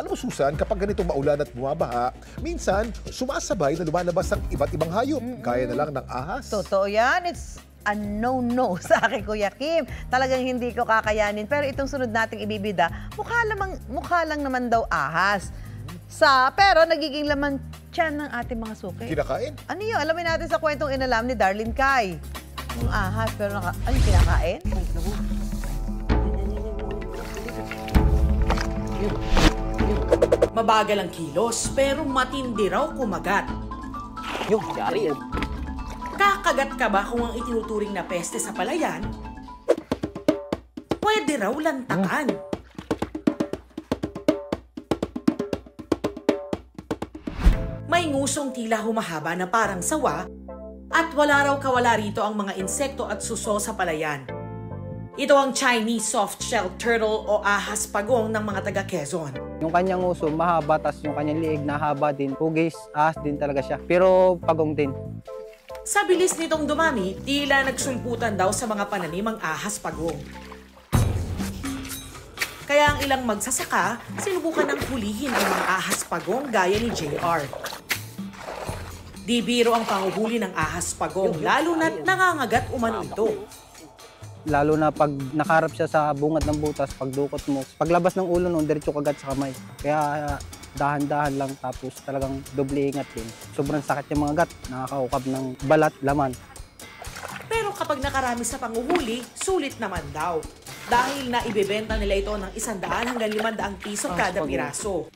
Alam mo Susan, kapag ganito maulan at bumabaha, minsan sumasabay na lumalabas ang iba't ibang hayop, gaya na lang ng ahas. Totoo yan. It's a no-no sa akin, Kuya Kim. Talagang hindi ko kakayanin. Pero itong sunod nating ibibida, mukha lang naman daw ahas. Pero nagiging laman tiyan ng ating mga suki. Kinakain? Ano yun? Alamin natin sa kwentong inalam ni Darlene Kai. Yung ahas, pero kinakain? Mabagal ang kilos, pero matindi raw kumagat. Yung yari yan. Kakagat ka ba kung ang itinuturing na peste sa palayan? Pwede raw lantakan. May ngusong tila humahaba na parang sawa at wala raw kawala rito ang mga insekto at suso sa palayan. Ito ang Chinese soft-shell turtle o ahas pagong ng mga taga Quezon. Yung kanyang uso mahaba, tas yung kanyang liig na haba din. Hugis, ahas din talaga siya. Pero pagong din. Sa bilis nitong dumami, tila nagsulputan daw sa mga pananim ang ahas pagong. Kaya ang ilang magsasaka, sinubukan ng hulihin ang mga ahas pagong gaya ni JR. Di biro ang panguhuli ng ahas pagong, lalo na't nangangagat umano ito. Lalo na pag nakarap siya sa bungad ng butas, pagdukot mo, paglabas ng ulo nun, diretso kagat sa kamay. Kaya dahan-dahan lang, tapos talagang doble ingat din. Sobrang sakit yung mga gat, nakakaukab ng balat, laman. Pero kapag nakarami sa panguhuli, sulit naman daw. Dahil na ibebenta nila ito ng 100 hanggang 500 piso kada piraso.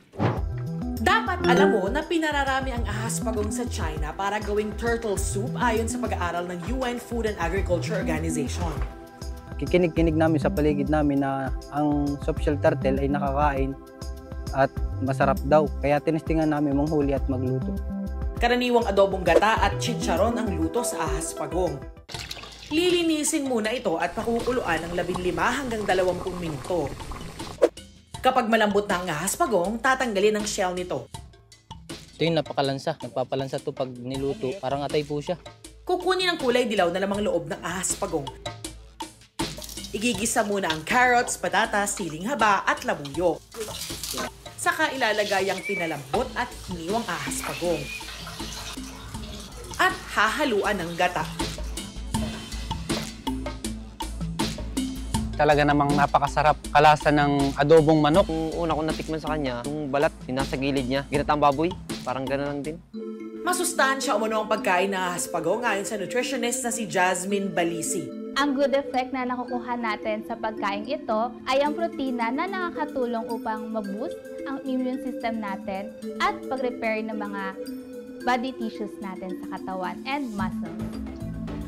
Dapat alam mo na pinararami ang ahas pagong sa China para gawing turtle soup ayon sa pag-aaral ng UN Food and Agriculture Organization. Kikinig-kinig namin sa paligid namin na ang soft-shell turtle ay nakakain at masarap daw. Kaya tinistingan namin manghuli at magluto. Karaniwang adobong gata at chicharon ang luto sa ahas pagong. Lilinisin muna ito at pakukuluan ng 15 hanggang 20 minuto. Kapag malambot na ang ahas pagong, tatanggalin ang shell nito. Ito yung napakalansa. Nagpapalansa to pag niluto. Parang atay po siya. Kukunin ang kulay dilaw na lamang loob ng ahas pagong. Igigisa muna ang carrots, patatas, siling haba at labuyo. Saka ilalagay ang pinalambot at hiniwang ahas pagong. At hahaluan ng gata. Talaga namang napakasarap kalasa ng adobong manok. Kung una kong natikman sa kanya, yung balat, yung nasa gilid niya, ginatang baboy, parang gano'n lang din. Masustansya umano ang pagkain ng ahas pagong ayon sa nutritionist na si Jasmine Balisi. Ang good effect na nakukuha natin sa pagkain ito ay ang protina na nakakatulong upang ma-boost ang immune system natin at pag-repair ng mga body tissues natin sa katawan and muscles.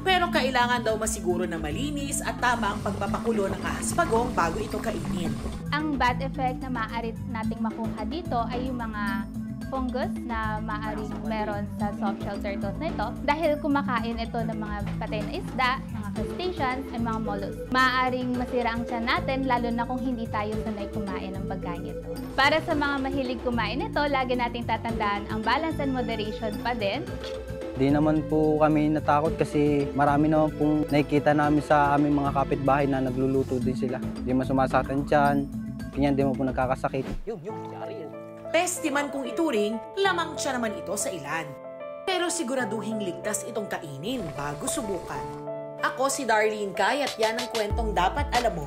Pero kailangan daw masiguro na malinis at tama ang pagpapakulo ng ahas pagong bago ito kainin. Ang bad effect na maaari nating makuha dito ay yung mga fungus na maaaring meron sa soft-shell turtles na ito dahil kumakain ito ng mga patay na isda, mga crustaceans, at mga mollusks. Maaaring masira ang tiyan natin lalo na kung hindi tayo sanay kumain ng pagkain ito. Para sa mga mahilig kumain ito, lagi nating tatandaan ang balance and moderation pa din. Di naman po kami natakot kasi marami naman pong nakikita namin sa aming mga kapitbahay na nagluluto din sila. Di man sumasakit ang tiyan, ganyan di mo po nagkakasakit. Yung yari yan. Peste man kung ituring, lamang siya naman ito sa ilan. Pero siguraduhing ligtas itong kainin bago subukan. Ako si Darlene Kai at yan ang kwentong dapat alam mo